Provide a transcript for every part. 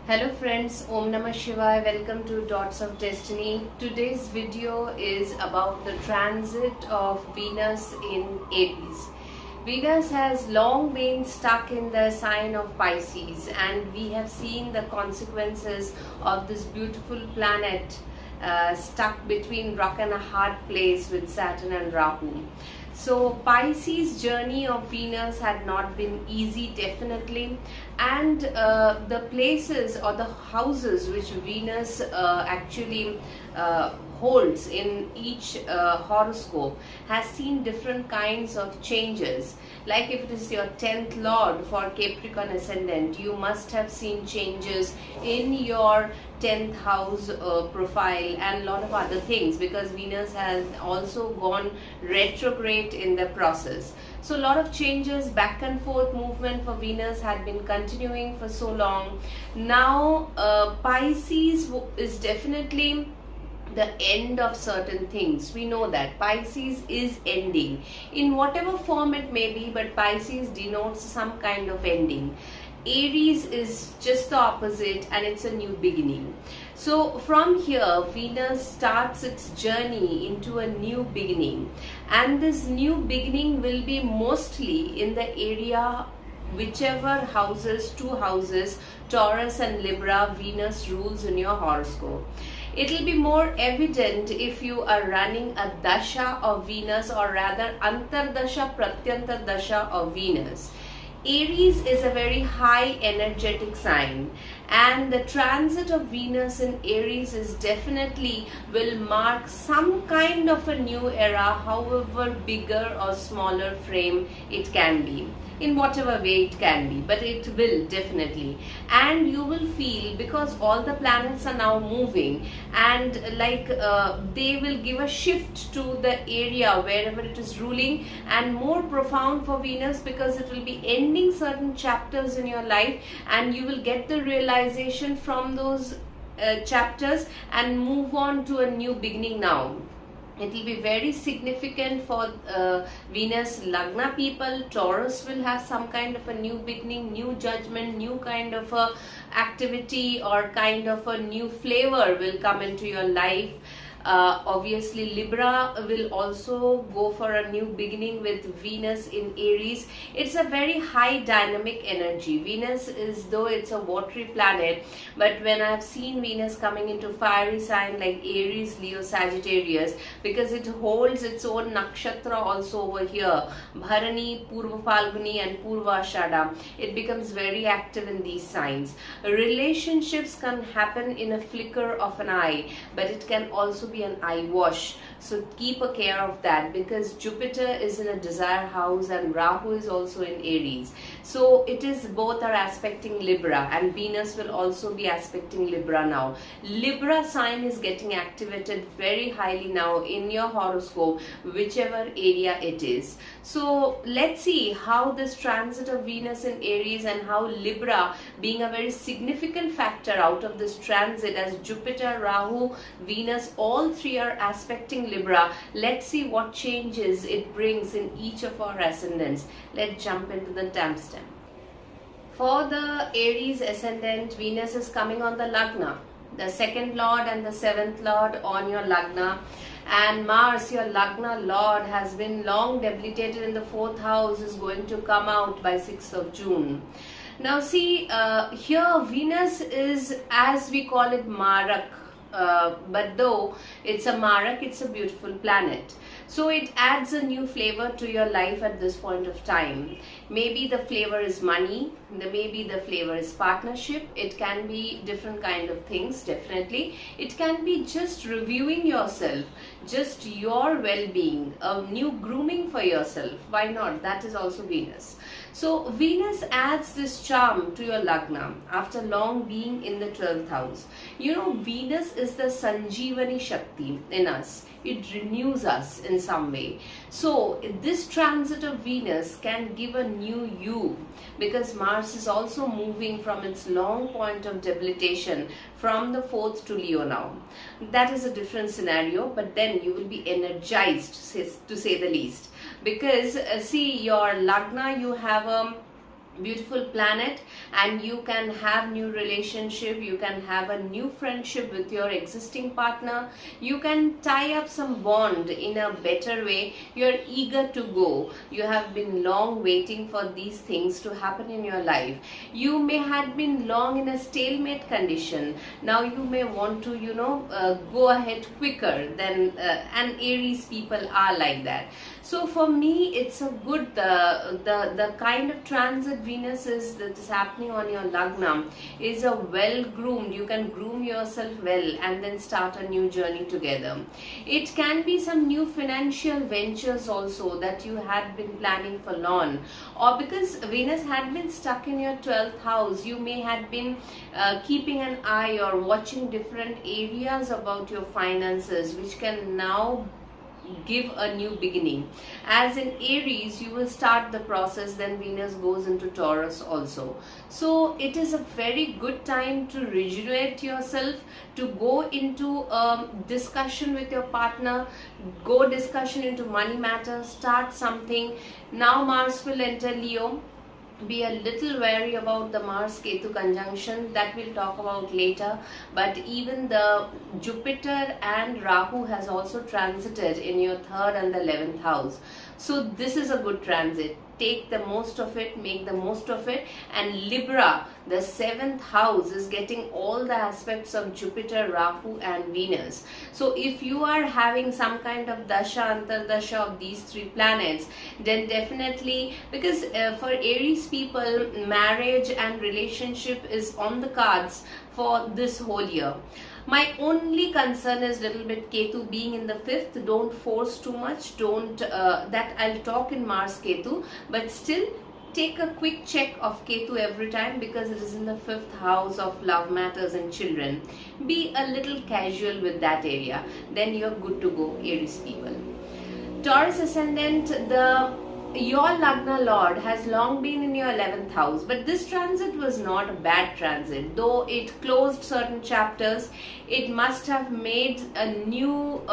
Hello friends, Om Namah Shivaya. Welcome to Dots of Destiny. Today's video is about the transit of Venus in Aries. Venus has long been stuck in the sign of Pisces, and we have seen the consequences of this beautiful planet stuck between rock and a hard place with Saturn and Rahu. So Pisces journey of Venus had not been easy, definitely, and the places or the houses which Venus actually holds in each horoscope has seen different kinds of changes. Like if it is your 10th lord for Capricorn ascendant, you must have seen changes in your 10th house profile and a lot of other things, because Venus has also gone retrograde in the process. So a lot of changes, back and forth movement for Venus had been continuing for so long. Now Pisces is definitely the end of certain things. We know that Pisces is ending in whatever form it may be, but Pisces denotes some kind of ending. Aries is just the opposite, and it's a new beginning. So from here Venus starts its journey into a new beginning, and this new beginning will be mostly in the area whichever houses, two houses, Taurus and Libra, Venus rules in your horoscope. It will be more evident if you are running a dasha of Venus, or rather antardasha, pratyantar dasha of Venus. Aries is a very high energetic sign, and the transit of Venus in Aries is definitely will mark some kind of a new era, however bigger or smaller frame it can be, in whatever way it can be, but it will definitely. And you will feel, because all the planets are now moving, and they will give a shift to the area wherever it is ruling, and more profound for Venus, because it will be ending certain chapters in your life, and you will get the realization from those chapters and move on to a new beginning now. It will be very significant for Venus Lagna people. Taurus will have some kind of a new beginning, new judgment, new kind of a activity, or kind of a new flavor will come into your life. Obviously Libra will also go for a new beginning with Venus in Aries. It's a very high dynamic energy. Venus is, though it's a watery planet, but when I've seen Venus coming into fiery sign like Aries, Leo, Sagittarius, because it holds its own nakshatra also over here, Bharani, Purva Falguni and Purva Ashada, it becomes very active in these signs. Relationships can happen in a flicker of an eye, but it can also be an eye wash. So keep a care of that, because Jupiter is in a desire house and Rahu is also in Aries. So it is, both are aspecting Libra, and Venus will also be aspecting Libra now. Libra sign is getting activated very highly now in your horoscope, whichever area it is. So let's see how this transit of Venus in Aries, and how Libra being a very significant factor out of this transit, as Jupiter, Rahu, Venus, all three are aspecting Libra. Let's see what changes it brings in each of our ascendants. Let's jump into the timestamp. For the Aries ascendant, Venus is coming on the Lagna, the 2nd lord and the 7th lord on your Lagna. And Mars, your Lagna lord, has been long debilitated in the 4th house, is going to come out by 6th of June. Now see, here Venus is, as we call it, Marak. But though it's a Marak, it's a beautiful planet. So it adds a new flavor to your life at this point of time. Maybe the flavor is money, maybe the flavor is partnership. It can be different kind of things, definitely. It can be just reviewing yourself, just your well-being, a new grooming for yourself. Why not? That is also Venus. So Venus adds this charm to your Lagna after long being in the 12th house. You know, Venus is the Sanjeevani Shakti in us. It renews us in some way. So this transit of Venus can give a new you, because Mars is also moving from its long point of debilitation from the 4th to Leo now. That is a different scenario, but then you will be energized, to say the least, because see, your Lagna, you have a beautiful planet, and you can have new relationship, you can have a new friendship with your existing partner, you can tie up some bond in a better way. You're eager to go, you have been long waiting for these things to happen in your life. You may have been long in a stalemate condition, now you may want to go ahead quicker than and Aries people are like that. So for me, it's a good, the kind of transit Venus that is happening on your Lagna is a well groomed, you can groom yourself well and then start a new journey together. It can be some new financial ventures also that you had been planning for long, or because Venus had been stuck in your 12th house, you may have been keeping an eye or watching different areas about your finances, which can now give a new beginning. As in Aries, you will start the process, then Venus goes into Taurus also. So it is a very good time to rejuvenate yourself, to go into a discussion with your partner, go discussion into money matters, start something. Now Mars will enter Leo. Be a little wary about the Mars Ketu conjunction, that we'll talk about later. But even the Jupiter and Rahu has also transited in your 3rd and the 11th house. So this is a good transit. Take the most of it, make the most of it. And Libra, the 7th house, is getting all the aspects of Jupiter, Rahu and Venus. So if you are having some kind of dasha, antardasha of these 3 planets, then definitely, because for Aries people, marriage and relationship is on the cards for this whole year. My only concern is little bit Ketu being in the 5th. Don't force too much. Don't that I'll talk in Mars Ketu, but still take a quick check of Ketu every time, because it is in the 5th house of love matters and children. Be a little casual with that area, then you're good to go, Aries people. Taurus ascendant, your Lagna Lord has long been in your 11th house, but this transit was not a bad transit. Though it closed certain chapters, it must have made a new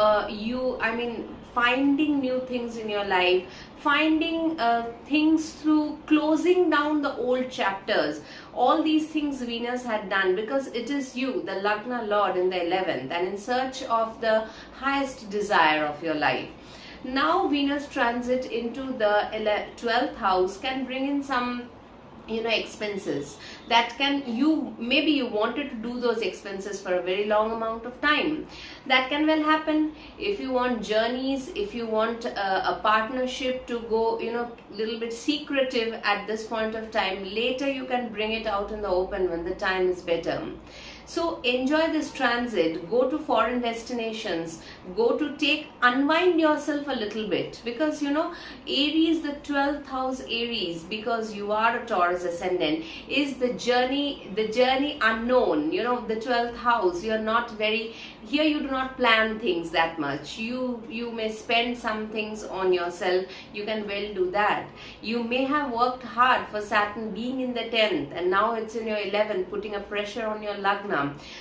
finding new things in your life, finding things through closing down the old chapters. All these things Venus had done, because it is you, the Lagna Lord, in the 11th and in search of the highest desire of your life. Now Venus transit into the 12th house can bring in some expenses that maybe you wanted to do those expenses for a very long amount of time. That can well happen. If you want journeys, if you want a partnership to go little bit secretive at this point of time, later you can bring it out in the open when the time is better. So enjoy this transit, go to foreign destinations, go to unwind yourself a little bit, because Aries, the 12th house Aries, because you are a Taurus ascendant, is the journey unknown. The 12th house, you're not very, here you do not plan things that much. You may spend some things on yourself, you can well do that. You may have worked hard for Saturn being in the 10th and now it's in your 11th, putting a pressure on your Lagna.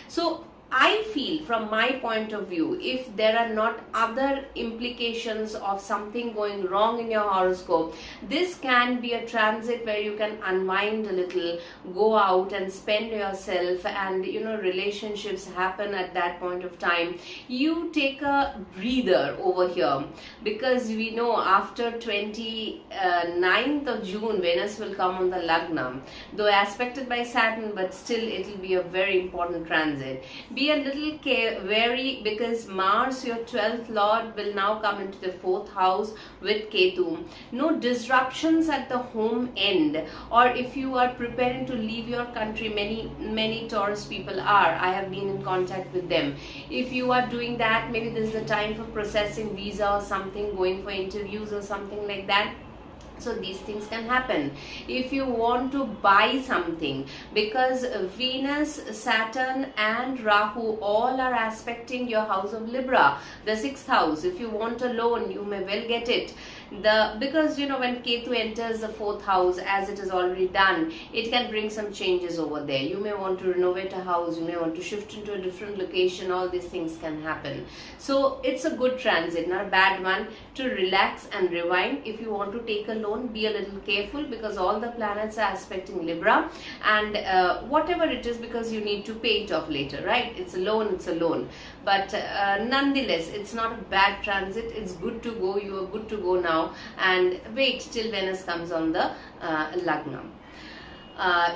So I feel, from my point of view, if there are not other implications of something going wrong in your horoscope, this can be a transit where you can unwind a little, go out and spend yourself, and relationships happen at that point of time. You take a breather over here, because we know after 29th of June Venus will come on the Lagna, though aspected by Saturn, but still it will be a very important transit. Be a little wary, because Mars, your 12th Lord, will now come into the 4th house with Ketu. No disruptions at the home end, or if you are preparing to leave your country, many Taurus people are. I have been in contact with them. If you are doing that, maybe this is the time for processing visa or something, going for interviews or something like that. So these things can happen. If you want to buy something, because Venus, Saturn and Rahu all are aspecting your house of Libra, the 6th house. If you want a loan, you may well get it. Because when Ketu enters the 4th house, as it is already done, it can bring some changes over there. You may want to renovate a house, you may want to shift into a different location. All these things can happen. So it's a good transit, not a bad one, to relax and rewind. If you want to take a loan, loan, be a little careful because all the planets are aspecting Libra, and whatever it is, because you need to pay it off later, right? It's a loan, it's a loan. But nonetheless, it's not a bad transit. It's good to go. You are good to go now, and wait till Venus comes on the Lagna.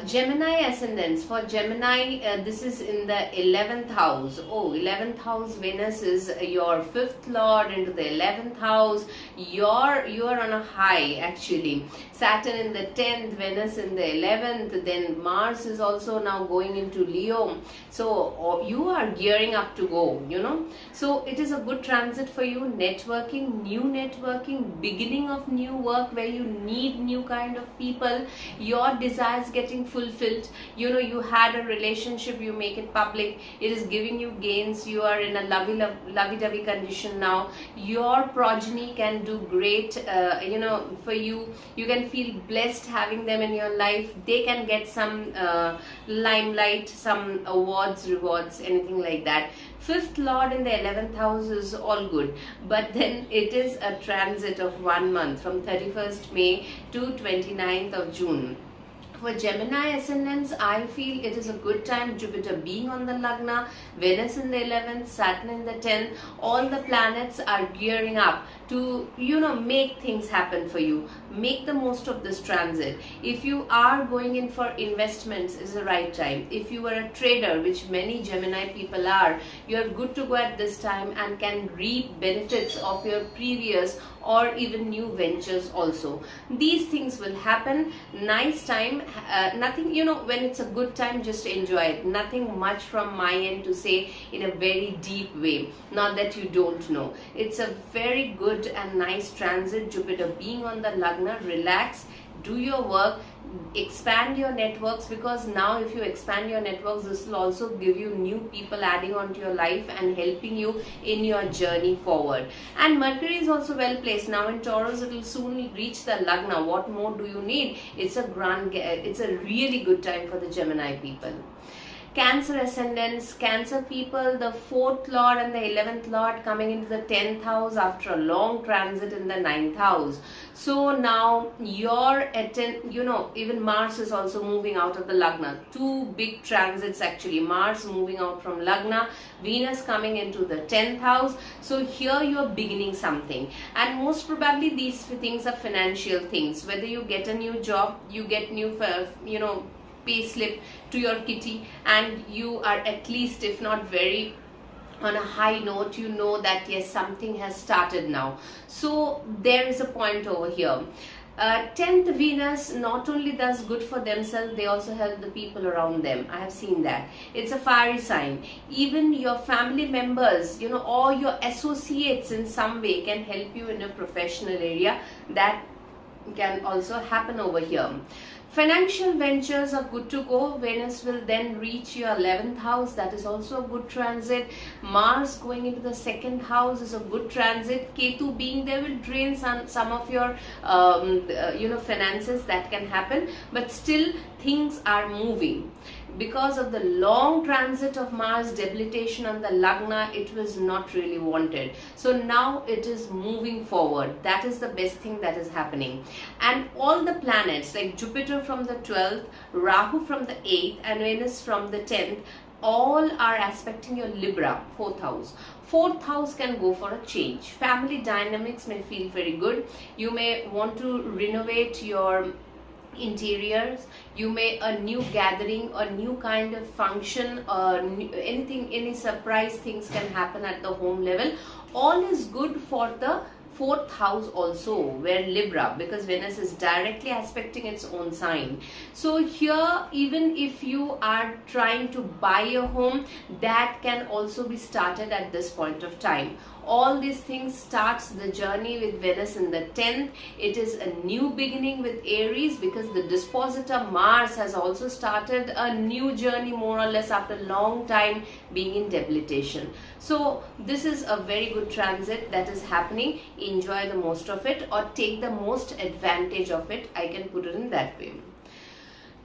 Gemini ascendants. For Gemini, this is in the 11th house. Oh, 11th house, Venus is your 5th lord into the 11th house. You are on a high actually. Saturn in the 10th, Venus in the 11th, then Mars is also now going into Leo. So you are gearing up to go, you know. So it is a good transit for you. Networking, new networking, beginning of new work where you need new kind of people. Your desires getting fulfilled. You know, you had a relationship, you make it public. It is giving you gains. You are in a lovey-dovey condition now. Your progeny can do great, you know, for you. You can feel blessed having them in your life. They can get some limelight, some awards, rewards, anything like that. 5th lord in the 11th house is all good, but then it is a transit of 1 month from 31st May to 29th of June. For Gemini ascendants, I feel it is a good time. Jupiter being on the Lagna, Venus in the 11th, Saturn in the 10th, all the planets are gearing up to, you know, make things happen for you. Make the most of this transit. If you are going in for investments, is the right time. If you are a trader, which many Gemini people are, you are good to go at this time and can reap benefits of your previous or even new ventures also. These things will happen. Nice time. Nothing, you know, when it's a good time, just enjoy it. Nothing much from my end to say in a very deep way. Not that you don't know. It's a very good and nice transit. Jupiter being on the Lagna. Relax, do your work, expand your networks, because now if you expand your networks, this will also give you new people adding on to your life and helping you in your journey forward. And Mercury is also well placed now in Taurus. It will soon reach the Lagna. What more do you need? It's a really good time for the Gemini people. Cancer ascendants, Cancer people, the 4th lord and the 11th lord coming into the 10th house after a long transit in the 9th house. So now you know, even Mars is also moving out of the Lagna. 2 big transits actually. Mars moving out from Lagna, Venus coming into the 10th house. So here you are beginning something, and most probably these things are financial things. Whether you get a new job, you get new, you know, pay slip to your kitty, and you are at least, if not very on a high note, you know that yes, something has started now. So there is a point over here. 10th Venus not only does good for themselves, they also help the people around them. I have seen that. It's a fiery sign. Even your family members, you know, or your associates in some way can help you in a professional area. That can also happen over here. Financial ventures are good to go. Venus will then reach your 11th house. That is also a good transit. Mars going into the 2nd house is a good transit. Ketu being there will drain some of your you know, finances. That can happen, but still things are moving. Because of the long transit of Mars, debilitation on the Lagna, it was not really wanted. So now it is moving forward. That is the best thing that is happening. And all the planets like Jupiter from the 12th, Rahu from the 8th, and Venus from the 10th, all are aspecting your Libra, 4th house. 4th house can go for a change. Family dynamics may feel very good. You may want to renovate your interiors. You may a new gathering, a new kind of function, or anything, any surprise things can happen at the home level. All is good for the 4th house also, where Libra, because Venus is directly aspecting its own sign. So here, even if you are trying to buy a home, that can also be started at this point of time. All these things starts the journey with Venus in the 10th. It is a new beginning with Aries, because the dispositor Mars has also started a new journey more or less after a long time being in debilitation. So this is a very good transit that is happening. Enjoy the most of it, or take the most advantage of it. I can put it in that way.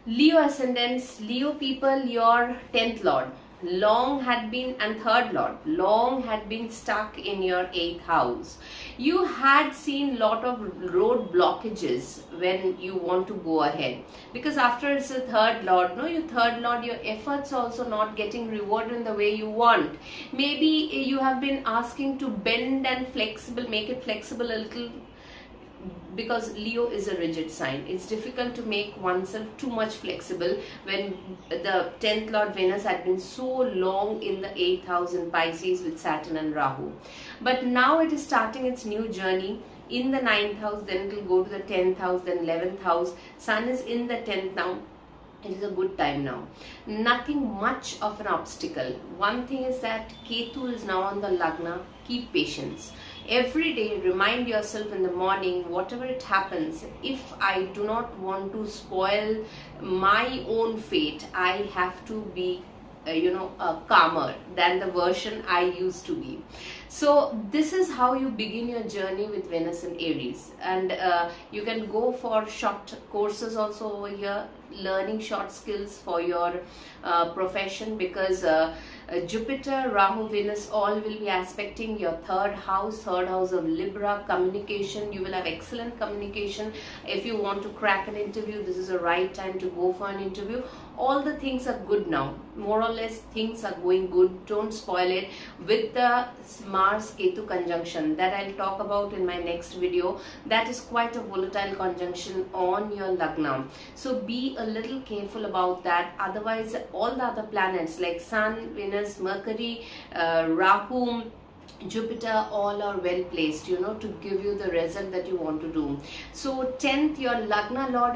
Leo ascendants, Leo people, your 10th lord. long had been, and third lord long had been stuck in your 8th house. You had seen lot of road blockages when you want to go ahead, because after it's a third lord, no, your third lord, your efforts also not getting rewarded in the way you want. Maybe you have been asking to bend and flexible, make it flexible a little, because Leo is a rigid sign. It's difficult to make oneself too much flexible when the 10th lord Venus had been so long in the 8th house in Pisces with Saturn and Rahu. But now it is starting its new journey in the 9th house, then it will go to the 10th house, then 11th house. Sun is in the 10th now. It is a good time now. Nothing much of an obstacle. One thing is that Ketu is now on the Lagna. Keep patience. Every day remind yourself in the morning, whatever it happens, if I do not want to spoil my own fate, I have to be calmer than the version I used to be. So this is how you begin your journey with Venus in Aries. And you can go for short courses also over here, learning short skills for your profession, because Jupiter, Rahu, Venus all will be aspecting your third house of Libra, communication. You will have excellent communication. If you want to crack an interview, this is the right time to go for an interview. All the things are good now. More or less things are going good. Don't spoil it with the Mars Ketu conjunction that I'll talk about in my next video. That is quite a volatile conjunction on your Lagna. So be a little careful about that. Otherwise, all the other planets like Sun, Venus, Mercury, Rahu, Jupiter, all are well placed, to give you the result that you want to do. So 10th, your Lagna Lord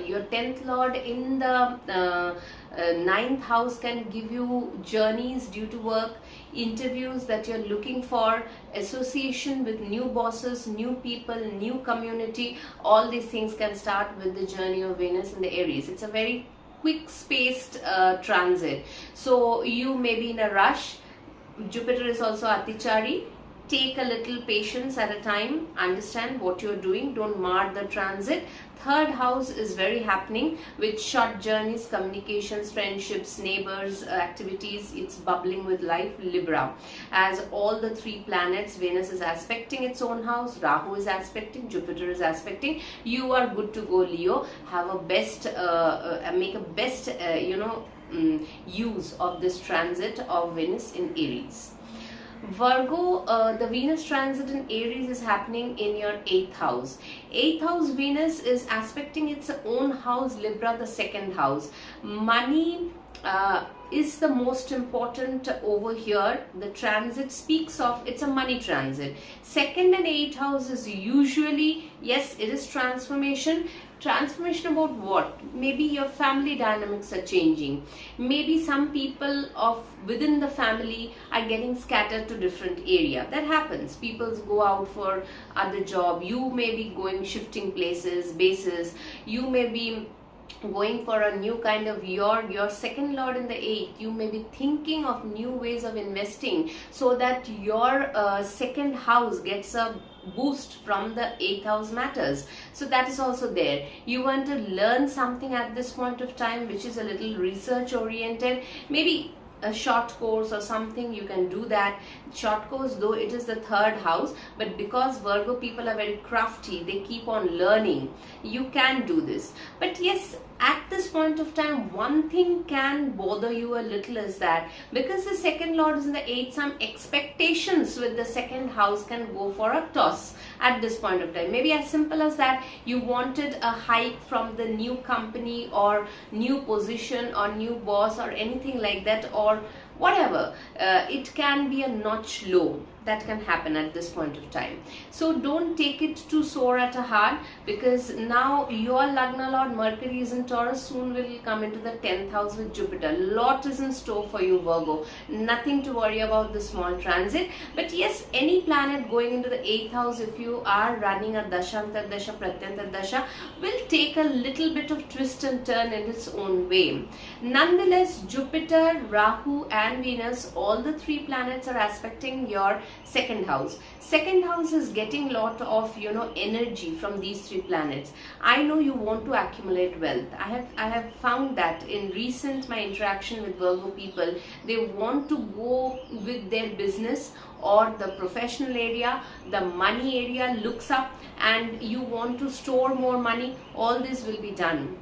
your 10th Lord in the 9th house can give you journeys due to work, interviews that you're looking for, association with new bosses, new people, new community. All these things can start with the journey of Venus in the Aries. It's a very quick spaced transit. So you may be in a rush. Jupiter is also Atichari. Take a little patience at a time. Understand what you're doing. Don't mar the transit. Third house is very happening with short journeys, communications, friendships, neighbors, activities. It's bubbling with life. Libra. As all the three planets, Venus is aspecting its own house, Rahu is aspecting, Jupiter is aspecting. You are good to go, Leo. Have a best, make a best, use of this transit of Venus in Aries. Virgo, the Venus transit in Aries is happening in your 8th house. 8th house Venus is aspecting its own house, Libra, the 2nd house. Money is the most important over here. The transit speaks of, it's a money transit. 2nd and 8th house is usually, yes, it is transformation. Transformation about what? Maybe your family dynamics are changing. Maybe some people of within the family are getting scattered to different area. That happens. People go out for other job. You may be going, shifting places, bases. You may be going for a new kind of your second lord in the 8th. You may be thinking of new ways of investing so that your second house gets a boost from the 8th house matters. So that is also there. You want to learn something at this point of time which is a little research oriented, maybe a short course or something. You can do that. Short course, though it is the 3rd house, but because Virgo people are very crafty, they keep on learning. You can do this. But yes, at this point of time, one thing can bother you a little is that because the 2nd lord is in the 8th, some expectations with the 2nd house can go for a toss at this point of time. Maybe as simple as that, you wanted a hike from the new company or new position or new boss or anything like that, or whatever. It can be a notch low. That can happen at this point of time. So don't take it too sore at a heart, because now your Lagna Lord Mercury is in Taurus, soon will come into the 10th house with Jupiter. Lot is in store for you, Virgo. Nothing to worry about the small transit. But yes, any planet going into the 8th house, if you are running a Dashantar Dasha, Pratyantar Dasha, will take a little bit of twist and turn in its own way. Nonetheless, Jupiter, Rahu and and Venus, all the three planets are aspecting your second house. Second house is getting lot of energy from these three planets. I know you want to accumulate wealth. I have found that in recent my interaction with Virgo people, they want to go with their business or the professional area, the money area looks up, and you want to store more money. All this will be done.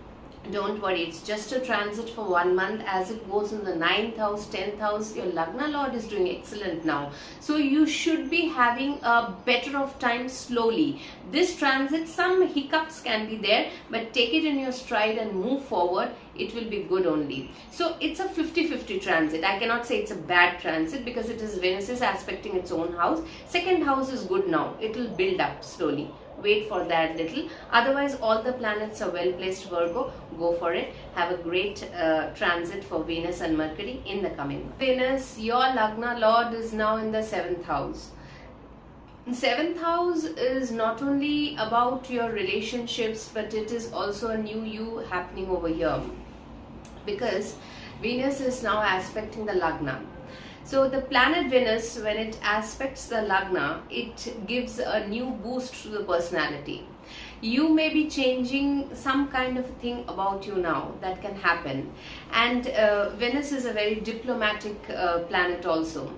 Don't worry, it's just a transit for 1 month. As it goes in the 9th house, 10th house, your Lagna Lord is doing excellent now. So you should be having a better of time slowly. This transit, some hiccups can be there, but take it in your stride and move forward. It will be good only. So it's a 50-50 transit. I cannot say it's a bad transit because it is Venus is aspecting its own house. Second house is good now. It will build up slowly. Wait for that little. Otherwise, all the planets are well placed, Virgo. Go for it. Have a great transit for Venus and Mercury in the coming month. Venus, your Lagna Lord, is now in the 7th house. 7th house is not only about your relationships, but it is also a new you happening over here, because Venus is now aspecting the Lagna. So the planet Venus, when it aspects the Lagna, it gives a new boost to the personality. You may be changing some kind of thing about you now. That can happen. And Venus is a very diplomatic planet also.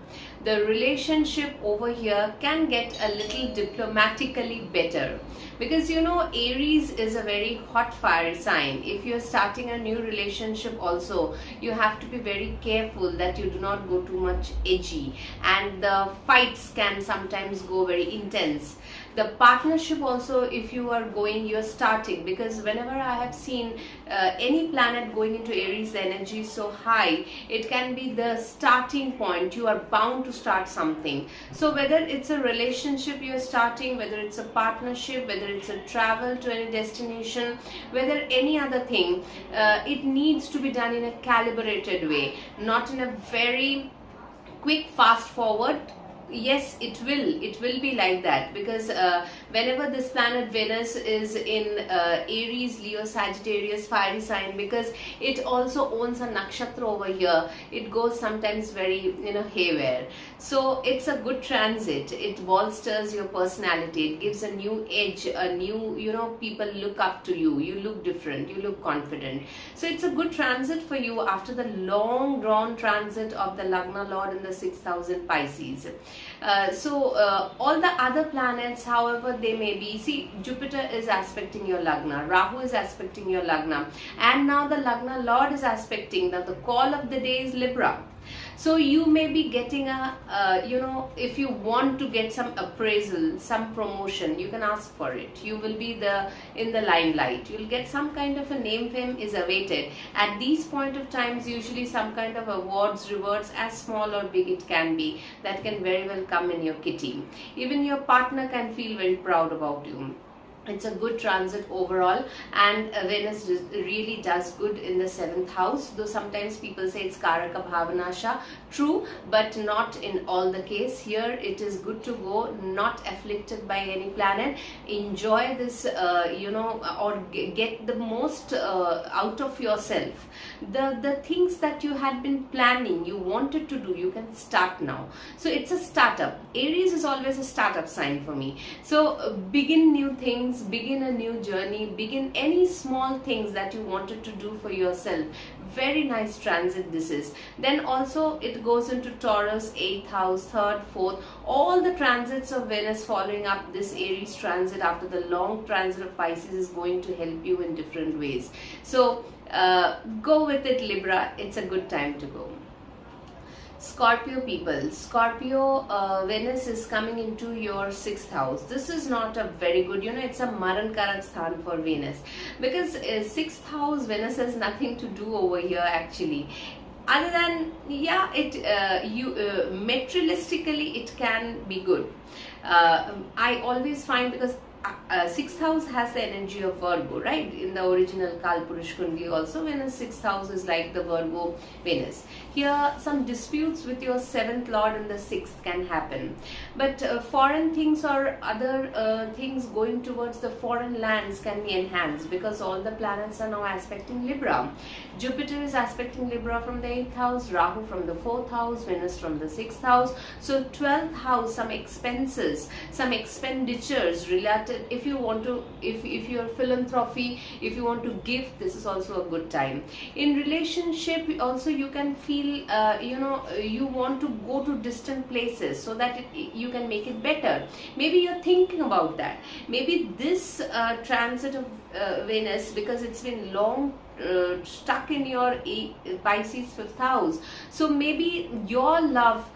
The relationship over here can get a little diplomatically better, because Aries is a very hot fire sign. If you're starting a new relationship also, you have to be very careful that you do not go too much edgy, and the fights can sometimes go very intense. The partnership also, if you're starting, because whenever I have seen any planet going into Aries, the energy is so high, it can be the starting point. You are bound to start something. So whether it's a relationship you're starting, whether it's a partnership, whether it's a travel to any destination, whether any other thing, it needs to be done in a calibrated way, not in a very quick fast forward. Yes, it will be like that, because whenever this planet Venus is in Aries, Leo, Sagittarius, fiery sign, because it also owns a nakshatra over here, it goes sometimes very haywire. So it's a good transit. It bolsters your personality. It gives a new edge, a new people look up to you. You look different, you look confident. So it's a good transit for you after the long drawn transit of the Lagna Lord in the 6th house in Pisces. All the other planets, however they may be, see, Jupiter is aspecting your Lagna, Rahu is aspecting your Lagna, and now the Lagna Lord is aspecting. Now the call of the day is Libra. So you may be getting if you want to get some appraisal, some promotion, you can ask for it. You will be in the limelight. You'll get some kind of a name, fame is awaited. At these point of times, usually some kind of awards, rewards, as small or big it can be, that can very well come in your kitty. Even your partner can feel very proud about you. It's a good transit overall, and Venus really does good in the 7th house, though sometimes people say it's Karaka Bhavanasha. True, but not in all the case. Here it is good to go, not afflicted by any planet. Enjoy this, or get the most out of yourself. The things that you had been planning, you wanted to do, you can start now. So it's a startup. Aries is always a startup sign for me. So begin new things, begin a new journey, begin any small things that you wanted to do for yourself. Very nice transit this is. Then also it goes into Taurus, 8th house, 3rd, 4th. All the transits of Venus following up this Aries transit after the long transit of Pisces is going to help you in different ways. So go with it, Libra. It's a good time to go. Scorpio people, Scorpio, Venus is coming into your 6th house. This is not a very good, it's a Maran Karak Sthan for Venus, because 6th house, Venus has nothing to do over here actually. Other than, materialistically it can be good. I always find, because sixth house has the energy of Virgo, right? In the original Kalpurush Kundli also, Venus sixth house is like the Virgo Venus. Here, some disputes with your seventh lord in the sixth can happen. But foreign things or other things going towards the foreign lands can be enhanced because all the planets are now aspecting Libra. Jupiter is aspecting Libra from the 8th house, Rahu from the 4th house, Venus from the 6th house. So 12th house, some expenses, some expenditures related. If you want to, if you're philanthropy, if you want to give, this is also a good time. In relationship also, you can feel you want to go to distant places so that you can make it better. Maybe you're thinking about that. Maybe this transit of Venus, because it's been long stuck in your Pisces 5th house, so maybe your love,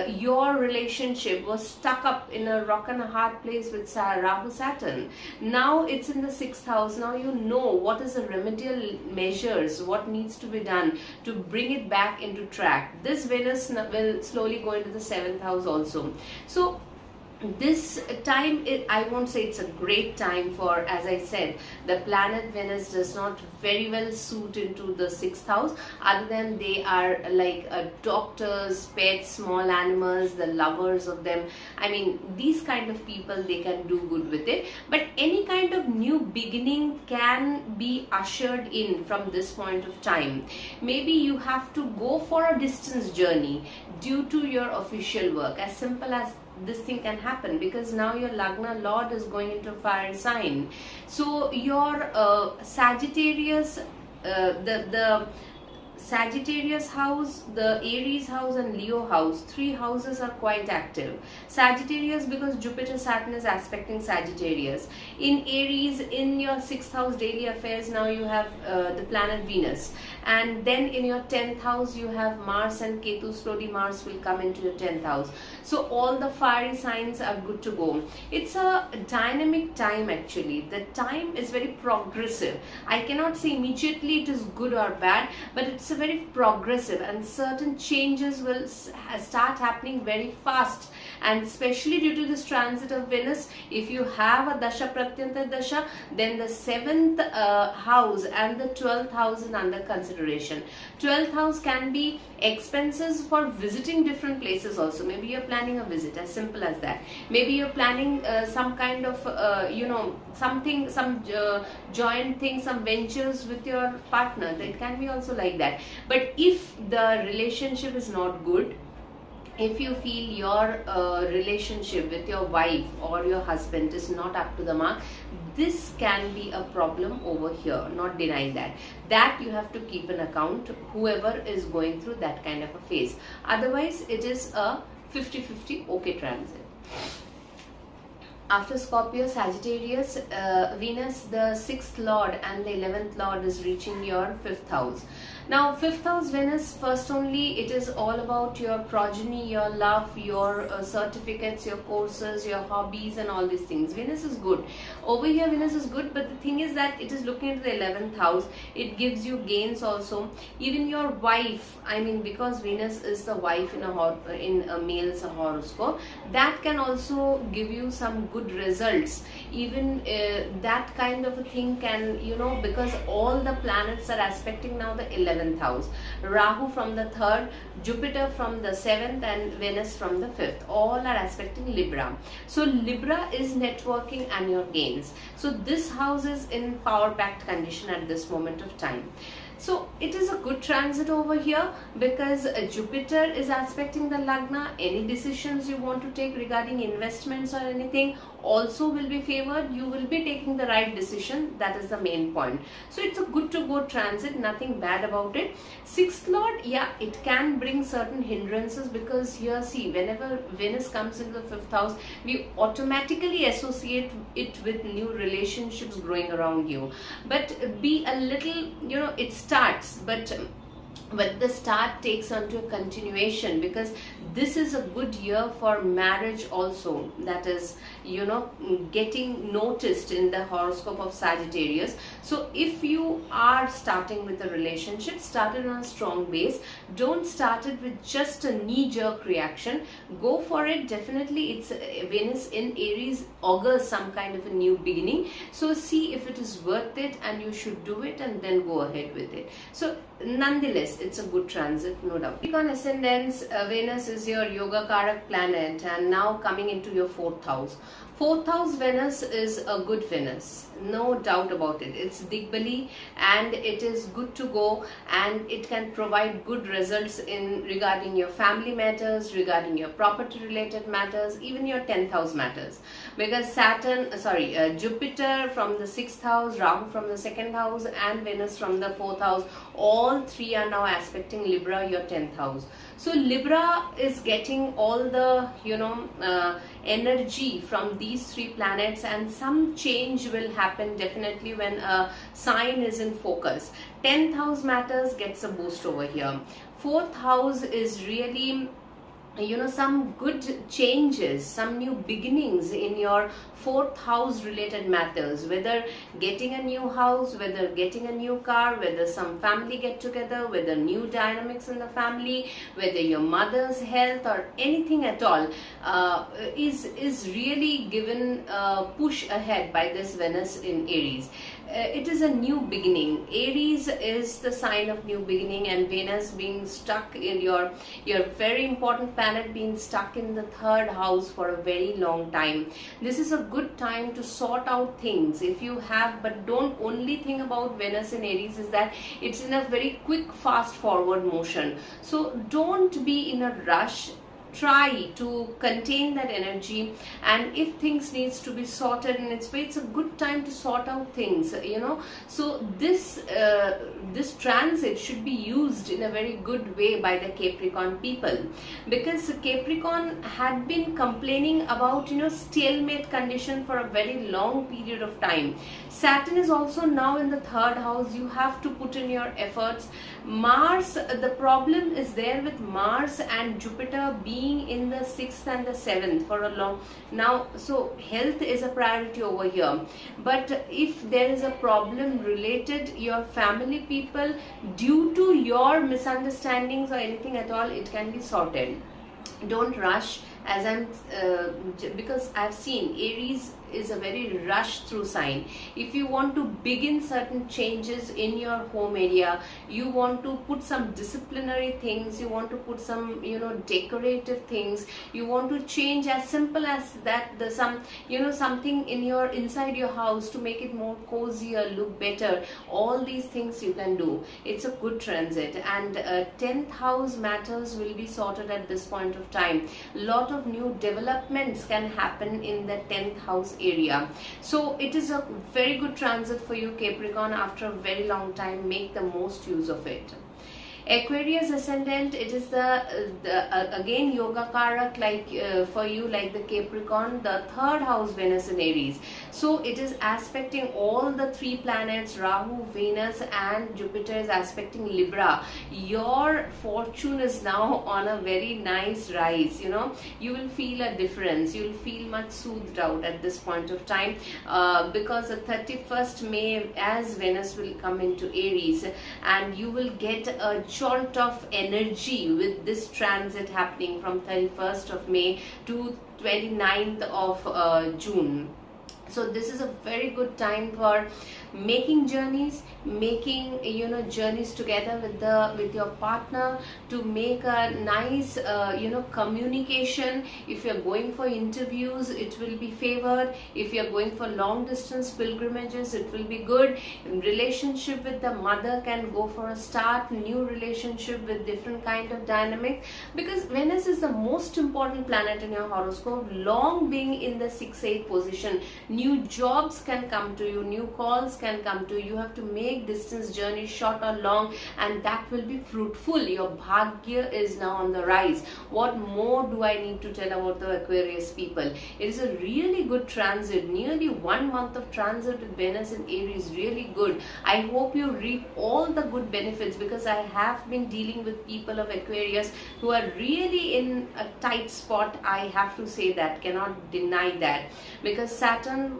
your relationship was stuck up in a rock and a hard place with Rahu Saturn. Now it's in the 6th house. Now you know what is the remedial measures, what needs to be done to bring it back into track. This Venus will slowly go into the 7th house also. So this time, I won't say it's a great time for, as I said, the planet Venus does not very well suit into the 6th house, other than they are like doctors, pets, small animals, the lovers of them. I mean, these kind of people, they can do good with it. But any kind of new beginning can be ushered in from this point of time. Maybe you have to go for a distance journey due to your official work. As simple as this thing can happen, because now your Lagna Lord is going into fire sign. So your Sagittarius, the Sagittarius house, the Aries house and Leo house, 3 houses are quite active. Sagittarius, because Jupiter Saturn is aspecting Sagittarius. In Aries, in your 6th house daily affairs, now you have the planet Venus. And then in your 10th house, you have Mars and Ketu. Slowly Mars will come into your 10th house. So all the fiery signs are good to go. It's a dynamic time actually. The time is very progressive. I cannot say immediately it is good or bad, but it's a very progressive, and certain changes will start happening very fast. And especially due to this transit of Venus, if you have a Dasha Pratyanta Dasha, then the 7th house and the 12th house is under consideration. 12th house can be expenses for visiting different places also. Maybe you're planning a visit, as simple as that. Maybe you're planning some kind of something, some joint thing, some ventures with your partner. That can be also like that. But if the relationship is not good, if you feel your relationship with your wife or your husband is not up to the mark, this can be a problem over here, not denying that. That you have to keep in account, whoever is going through that kind of a phase. Otherwise, it is a 50-50 okay transit. After Scorpio, Sagittarius, Venus, the 6th lord and the 11th lord is reaching your 5th house. Now 5th house Venus, first only, it is all about your progeny, your love, your certificates, your courses, your hobbies and all these things. Venus is good. Over here Venus is good, but the thing is that it is looking into the 11th house. It gives you gains also. Even your wife, I mean, because Venus is the wife in a male's horoscope, that can also give you some good results. Even that kind of a thing can, because all the planets are aspecting now the 11th house. Rahu from the 3rd, Jupiter from the 7th and Venus from the 5th. All are aspecting Libra. So Libra is networking and your gains. So this house is in power packed condition at this moment of time. So it is a good transit over here, because Jupiter is aspecting the Lagna. Any decisions you want to take regarding investments or anything also will be favored. You will be taking the right decision. That is the main point. So it's a good to go transit, nothing bad about it. 6th lord, yeah, it can bring certain hindrances, because here, see, whenever Venus comes into the 5th house, we automatically associate it with new relationships growing around you. But be a little, it starts, but but the start takes on to a continuation, because this is a good year for marriage also. That is, getting noticed in the horoscope of Sagittarius. So if you are starting with a relationship, start it on a strong base. Don't start it with just a knee-jerk reaction. Go for it. Definitely, it's Venus in Aries augurs some kind of a new beginning. So see if it is worth it, and you should do it, and then go ahead with it. So nonetheless, it's a good transit, no doubt. Capricorn ascendants, Venus is your yoga karak planet, and now coming into your 4th house. 4th house Venus is a good Venus, no doubt about it. It's Digbali, and it is good to go, and it can provide good results in regarding your family matters, regarding your property related matters, even your 10th house matters. Because Jupiter from the 6th house, Rahu from the 2nd house, and Venus from the 4th house, all three are now aspecting Libra, your 10th house. So Libra is getting all the energy from these three planets, and some change will happen definitely when a sign is in focus. 10th house matters, gets a boost over here. 4th house is really some good changes, some new beginnings in your 4th house related matters, whether getting a new house, whether getting a new car, whether some family get together, whether new dynamics in the family, whether your mother's health or anything at all is really given push ahead by this Venus in Aries. It is a new beginning. Aries is the sign of new beginning, and Venus being stuck in your very important planet being stuck in the 3rd house for a very long time. This is a good time to sort out things if you have, but don't only think about Venus in Aries is that it's in a very quick fast forward motion. So don't be in a rush. Try to contain that energy, and if things needs to be sorted in its way, it's a good time to sort out things, so this transit should be used in a very good way by the Capricorn people, because Capricorn had been complaining about stalemate condition for a very long period of time. Saturn is also now in the 3rd house. You have to put in your efforts. Mars, the problem is there with Mars and Jupiter being in the 6th and the 7th for a long now, so health is a priority over here. But if there is a problem related your family people due to your misunderstandings or anything at all, it can be sorted. Don't rush, as I'm because I've seen Aries is a very rush through sign. If you want to begin certain changes in your home area, you want to put some disciplinary things, you want to put some decorative things, you want to change as simple as that, something in your inside your house to make it more cozier, look better, all these things you can do. It's a good transit, and 10th house matters will be sorted at this point of time. Lot of new developments can happen in the 10th house area. So it is a very good transit for you, Capricorn. After a very long time, make the most use of it. Aquarius ascendant, it is again yoga karak, like for you, like the Capricorn, the 3rd house Venus in Aries. So it is aspecting all the three planets, Rahu, Venus and Jupiter is aspecting Libra. Your fortune is now on a very nice rise. You will feel a difference. You will feel much soothed out at this point of time, because the 31st May as Venus will come into Aries, and you will get a jolt of energy with this transit happening from 31st of May to 29th of June. So this is a very good time for making journeys, making journeys together with your partner to make a nice communication. If you're going for interviews, it will be favored. If you're going for long distance pilgrimages, it will be good. Relationship with the mother can go for a start, new relationship with different kind of dynamic, because Venus is the most important planet in your horoscope, long being in the 6-8 position. New jobs can come to you, new calls can can come to. You have to make distance journey, short or long, and that will be fruitful. Your bhagya is now on the rise. What more do I need to tell about the Aquarius people? It is a really good transit. Nearly 1 month of transit with Venus in Aries, really good. I hope you reap all the good benefits, because I have been dealing with people of Aquarius who are really in a tight spot. I have to say that, cannot deny that, because Saturn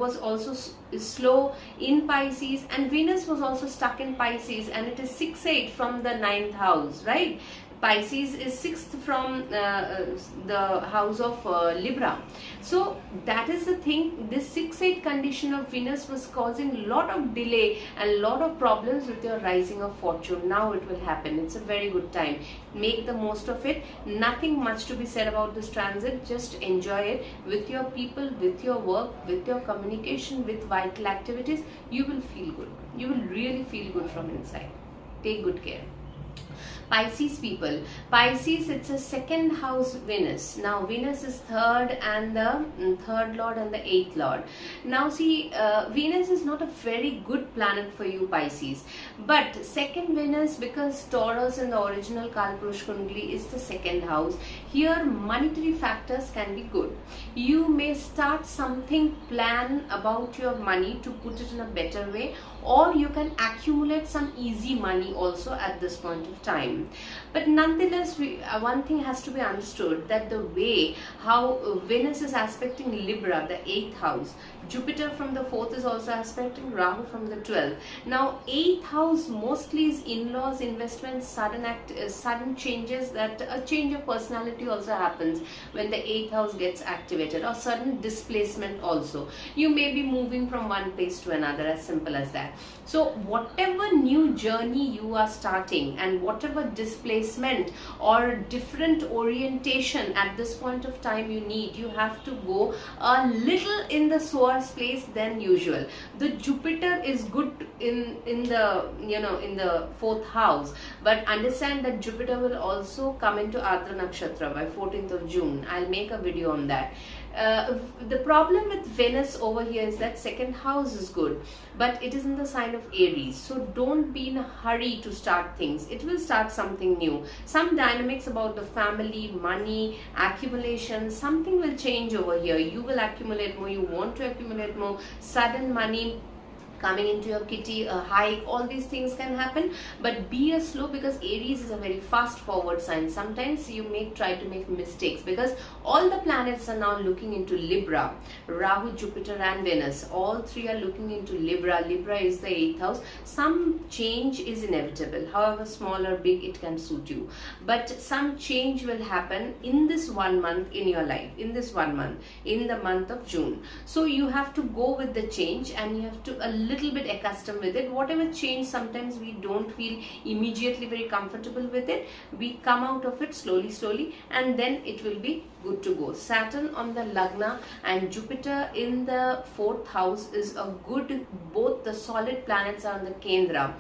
was also slow in Pisces, and Venus was also stuck in Pisces, and it is 6-8 from the 9th house, right? Pisces is 6th from the house of Libra. So that is the thing. This 6-8 condition of Venus was causing a lot of delay and a lot of problems with your rising of fortune. Now it will happen. It's a very good time. Make the most of it. Nothing much to be said about this transit. Just enjoy it with your people, with your work, with your communication, with vital activities. You will feel good. You will really feel good from inside. Take good care. Pisces people. Pisces, it's a second house Venus. Now Venus is third and the third lord and the 8th lord. Now see, Venus is not a very good planet for you Pisces. But second Venus, because Taurus in the original Kalpurush Kundali is the second house, here monetary factors can be good. You may start something, plan about your money to put it in a better way, or you can accumulate some easy money also at this point of time. But nonetheless, one thing has to be understood, that the way how Venus is aspecting Libra, the 8th house, Jupiter from the 4th is also aspecting Rahu from the 12th. Now 8th house mostly is in-laws, investments, sudden changes, that a change of personality also happens when the 8th house gets activated, or sudden displacement also. You may be moving from one place to another, as simple as that. So whatever new journey you are starting, and whatever displacement or different orientation at this point of time you need, you have to go a little in the source place than usual. The Jupiter is good in the in the 4th house, but understand that Jupiter will also come into Ardra Nakshatra by 14th of June. I'll make a video on that. The problem with Venus over here is that second house is good, but it is in the sign of Aries. So don't be in a hurry to start things. It will start something new. Some dynamics about the family, money, accumulation, something will change over here. You will accumulate more. You want to accumulate more. Sudden money coming into your kitty, a hike, all these things can happen, but be a slow, because Aries is a very fast forward sign. Sometimes you may try to make mistakes, because all the planets are now looking into Libra. Rahu, Jupiter and Venus, all three are looking into Libra. Libra is the 8th house. Some change is inevitable, however small or big it can suit you, but some change will happen in this 1 month in your life, in this 1 month, in the month of June. So you have to go with the change, and you have to little bit accustomed with it. Whatever change, sometimes we don't feel immediately very comfortable with it. We come out of it slowly, and then it will be good to go. Saturn on the Lagna and Jupiter in the 4th house is a good, both the solid planets are on the Kendra.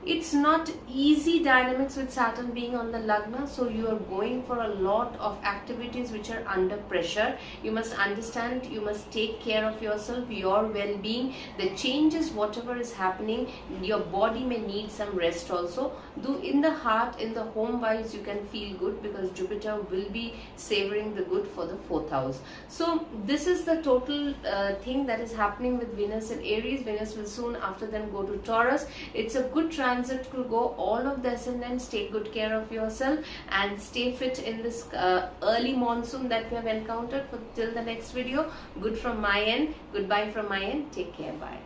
It's not easy dynamics with Saturn being on the Lagna, so you are going for a lot of activities which are under pressure. You must understand, you must take care of yourself, your well-being. The changes, whatever is happening, your body may need some rest also. Though in the heart, in the home wise, you can feel good, because Jupiter will be savoring the good for the 4th house. So this is the total thing that is happening with Venus in Aries. Venus will soon after then go to Taurus. It's a good transit to go. All of the ascendants, take good care of yourself and stay fit in this early monsoon that we have encountered. Till the next video, good from my end, goodbye from my end, take care, bye.